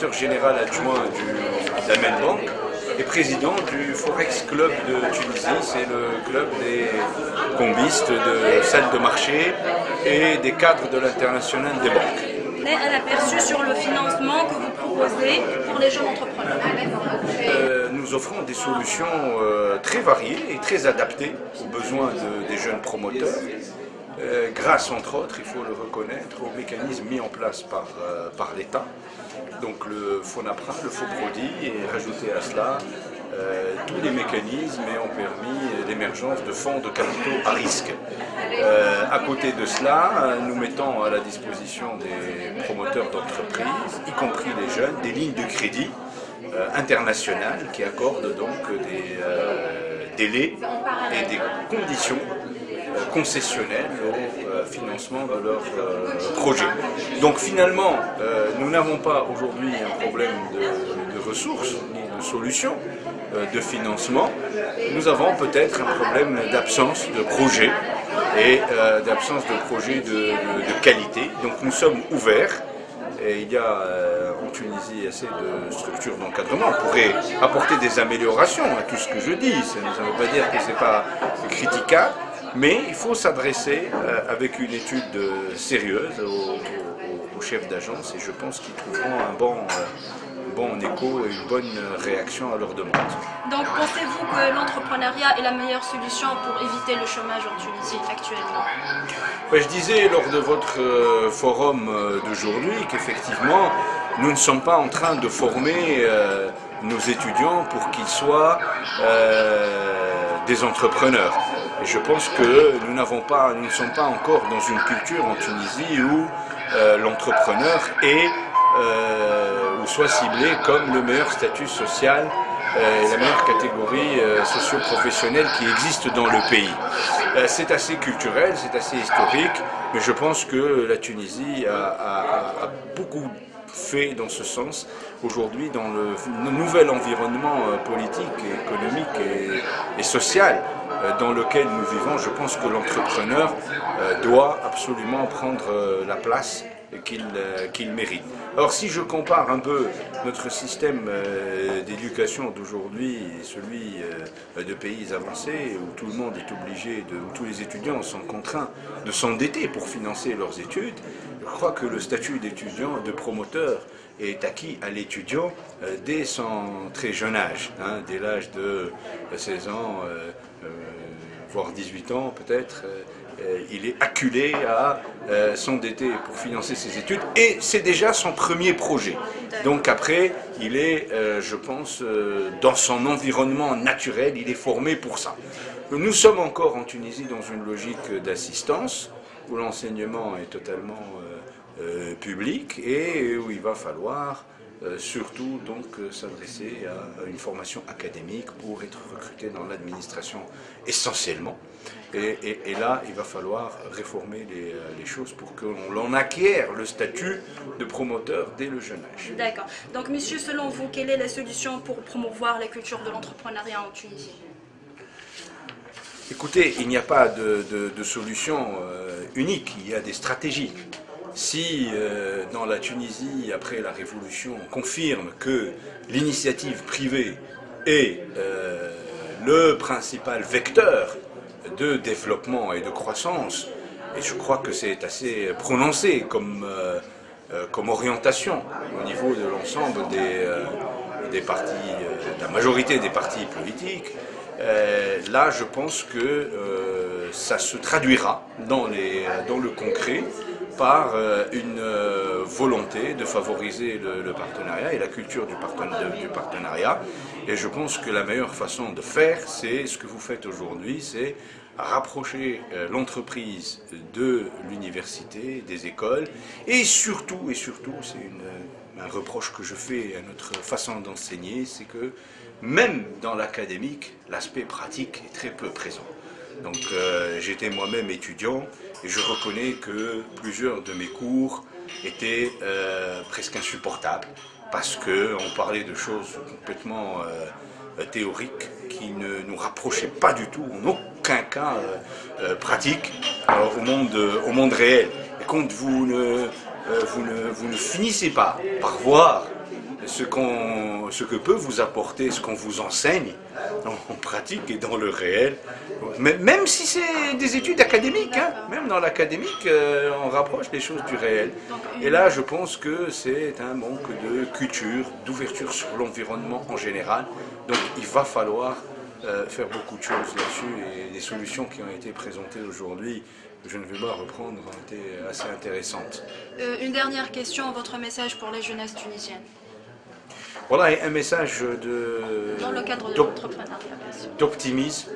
directeur général adjoint d'Amel Bank et président du Forex Club de Tunisie. C'est le club des combistes, de salles de marché et des cadres de l'international des banques. Un aperçu sur le financement que vous proposez pour les jeunes entrepreneurs. Nous offrons des solutions très variées et très adaptées aux besoins des jeunes promoteurs, grâce entre autres, il faut le reconnaître, aux mécanismes mis en place par l'État. Donc le FONAPRA, le FOPRODI, et rajouté à cela tous les mécanismes ayant permis l'émergence de fonds de capitaux à risque. À côté de cela, nous mettons à la disposition des promoteurs d'entreprises, y compris les jeunes, des lignes de crédit internationales qui accordent donc des délais et des conditions concessionnels au financement de leurs projets. Donc finalement, nous n'avons pas aujourd'hui un problème de ressources ni de solutions de financement. Nous avons peut-être un problème d'absence de projet et d'absence de projets de qualité. Donc nous sommes ouverts. Et il y a en Tunisie assez de structures d'encadrement. On pourrait apporter des améliorations à tout ce que je dis. Ça ne veut pas dire que ce n'est pas critiquable. Mais il faut s'adresser avec une étude sérieuse aux chefs d'agence et je pense qu'ils trouveront un bon écho et une bonne réaction à leurs demandes. Donc pensez-vous que l'entrepreneuriat est la meilleure solution pour éviter le chômage en Tunisie actuellement? Je disais lors de votre forum d'aujourd'hui qu'effectivement nous ne sommes pas en train de former nos étudiants pour qu'ils soient des entrepreneurs. Et je pense que nous ne sommes pas encore dans une culture en Tunisie où l'entrepreneur est ou soit ciblé comme le meilleur statut social et la meilleure catégorie socio-professionnelle qui existe dans le pays. C'est assez culturel, c'est assez historique, mais je pense que la Tunisie a beaucoup fait dans ce sens. Aujourd'hui, dans le nouvel environnement politique, économique et social dans lequel nous vivons, je pense que l'entrepreneur doit absolument prendre la place qu'il mérite. Alors si je compare un peu notre système d'éducation d'aujourd'hui et celui de pays avancés où tout le monde est obligé, où tous les étudiants sont contraints de s'endetter pour financer leurs études, je crois que le statut d'étudiant, de promoteur, est acquis à l'étudiant dès son très jeune âge, dès l'âge de 16 ans, voire 18 ans peut-être. Il est acculé à s'endetter pour financer ses études et c'est déjà son premier projet. Donc après, il est, je pense, dans son environnement naturel, il est formé pour ça. Nous sommes encore en Tunisie dans une logique d'assistance où l'enseignement est totalement public et où il va falloir surtout donc s'adresser à une formation académique pour être recruté dans l'administration essentiellement. Et là, il va falloir réformer les choses pour que l'on acquiert le statut de promoteur dès le jeune âge. D'accord. Donc, monsieur, selon vous, quelle est la solution pour promouvoir la culture de l'entrepreneuriat en Tunisie? Écoutez, il n'y a pas de solution unique, il y a des stratégies. Si dans la Tunisie, après la Révolution, on confirme que l'initiative privée est le principal vecteur de développement et de croissance, et je crois que c'est assez prononcé comme orientation au niveau de l'ensemble des partis, de la majorité des partis politiques, là je pense que ça se traduira dans le concret par une volonté de favoriser le partenariat et la culture du partenariat. Et je pense que la meilleure façon de faire, c'est ce que vous faites aujourd'hui, c'est rapprocher l'entreprise de l'université, des écoles, et surtout, c'est un reproche que je fais à notre façon d'enseigner, c'est que même dans l'académique, l'aspect pratique est très peu présent. Donc j'étais moi-même étudiant et je reconnais que plusieurs de mes cours étaient presque insupportables parce qu'on parlait de choses complètement théoriques qui ne nous rapprochaient pas du tout, en aucun cas pratique, au monde réel. Et quand vous ne finissez pas par voir ce que peut vous apporter, ce qu'on vous enseigne en pratique et dans le réel, même si c'est des études académiques, hein, même dans l'académique, on rapproche les choses du réel. Et là, je pense que c'est un manque de culture, d'ouverture sur l'environnement en général. Donc il va falloir faire beaucoup de choses là-dessus, et les solutions qui ont été présentées aujourd'hui, je ne vais pas reprendre, ont été assez intéressantes. Une dernière question, votre message pour les jeunesses tunisiennes? Voilà un message dans le cadre de l'entrepreneuriat, d'optimisme.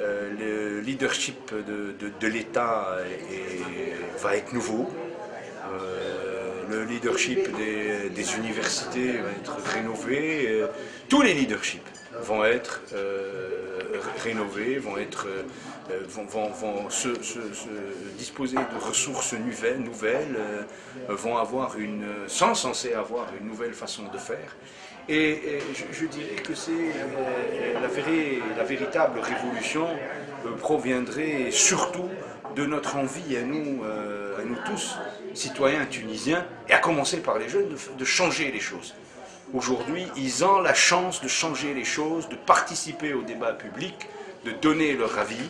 Le leadership de l'État va être nouveau. Le leadership des universités va être rénové. Tous les leaderships vont être rénovés, vont se disposer de ressources nouvelles, sont censés avoir une nouvelle façon de faire. Et je dirais que c'est la véritable révolution proviendrait surtout de notre envie à nous tous, citoyens tunisiens, et à commencer par les jeunes, de changer les choses. Aujourd'hui, ils ont la chance de changer les choses, de participer au débat public, de donner leur avis,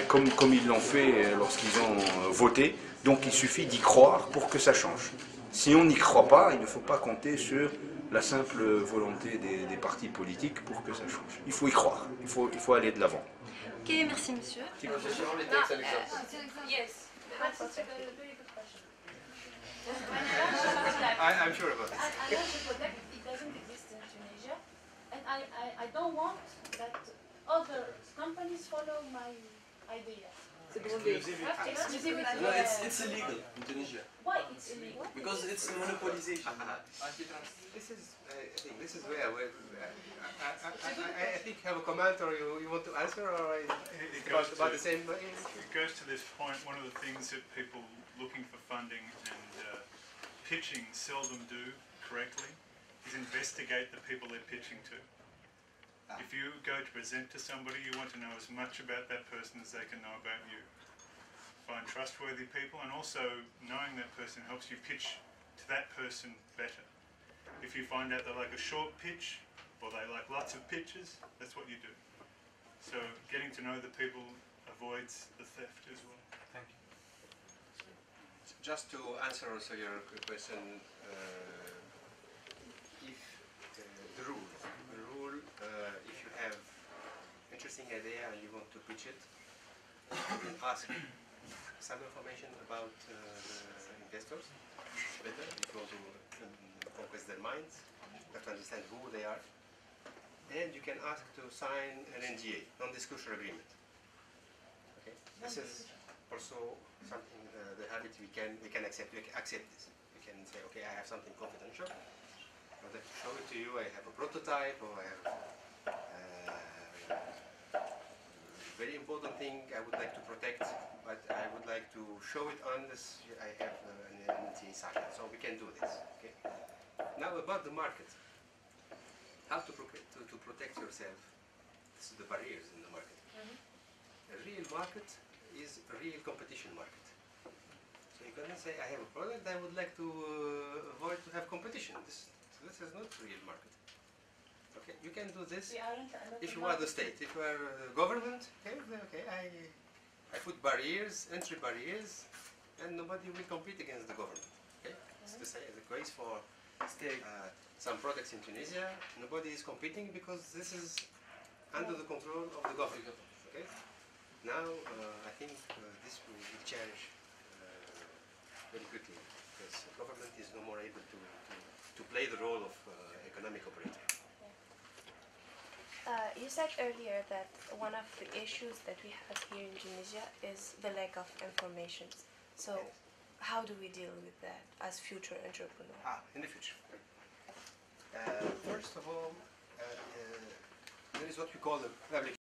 comme ils l'ont fait lorsqu'ils ont voté. Donc il suffit d'y croire pour que ça change. Si on n'y croit pas, il ne faut pas compter sur la simple volonté des partis politiques pour que ça change. Il faut y croire, il faut aller de l'avant. Ok, merci monsieur. Yes. That's a very good question. I'm sure about this. Energy Protect, it doesn't exist in Tunisia, and I don't want that other companies follow my idea. Exclusivity. No, it's illegal in Tunisia Why it's illegal? because it's monopolization. This is where I think you have a comment, or you want to answer, or about the same. It goes to this point. One of the things that people looking for funding and pitching seldom do correctly is investigate the people they're pitching to. If you go to present to somebody, you want to know as much about that person as they can know about you. Find trustworthy people, and also knowing that person helps you pitch to that person better. If you find out they like a short pitch, or they like lots of pitches, that's what you do. So getting to know the people avoids the theft as well. Thank you. Just to answer also your question, if the rule, if you have interesting idea and you want to pitch it, you can ask some information about the investors better, if you want to conquest their minds, you have to understand who they are. And you can ask to sign an NDA, non-disclosure agreement. Okay, this is also something, the habit we can accept. We can accept this. We can say, okay, I have something confidential. I would like to show it to you. I have a prototype, or I have very important thing I would like to protect, but I would like to show it on this. I have an NDA signed, so we can do this. Okay. Now about the market. How to protect yourself. This is the barriers in the market. A real market is a real competition market. So you cannot say, I have a product, I would like to avoid to have competition. This is not a real market. Okay, you can do this if you are the state. If you are the government, okay, I put barriers, entry barriers, and nobody will compete against the government. Okay, it's the same. The case for some products in Tunisia, nobody is competing because this is under the control of the government. Okay. Now, I think this will change very quickly, because the government is no more able to play the role of economic operator. You said earlier that one of the issues that we have here in Tunisia is the lack of information. So, how do we deal with that as future entrepreneurs? In the future. First of all, there is what we call the public